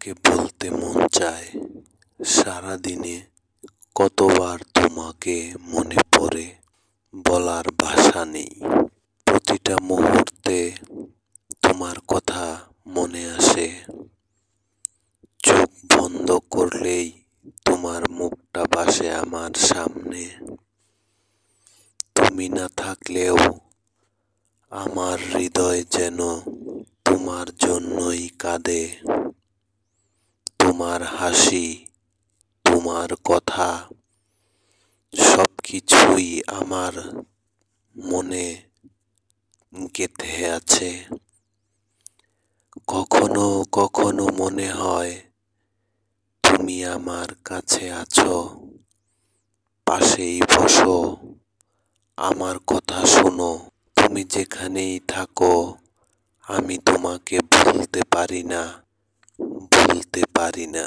তোমাকে বলতে মন চায়, সারাদিনে কতবার তোমাকে মনে পড়ে, বলার ভাষা নেই। প্রতিটা মুহূর্তে তোমার কথা মনে আসে, চোখ বন্ধ করলেই তোমার মুখটা ভাসে আমার সামনে। তুমি না থাকলেও আমার হৃদয় যেন তোমার জন্যই কাঁদে। তোমার হাসি, তোমার কথা, সবকিছুই আমার মনে গেঁথে আছে। কখনো কখনো মনে হয় তুমি আমার কাছে আছো, পাশেই বসো, আমার কথা শোনো। তুমি যেখানেই থাকো আমি তোমাকে ভুলতে পারি না, ভুলতে পারি না।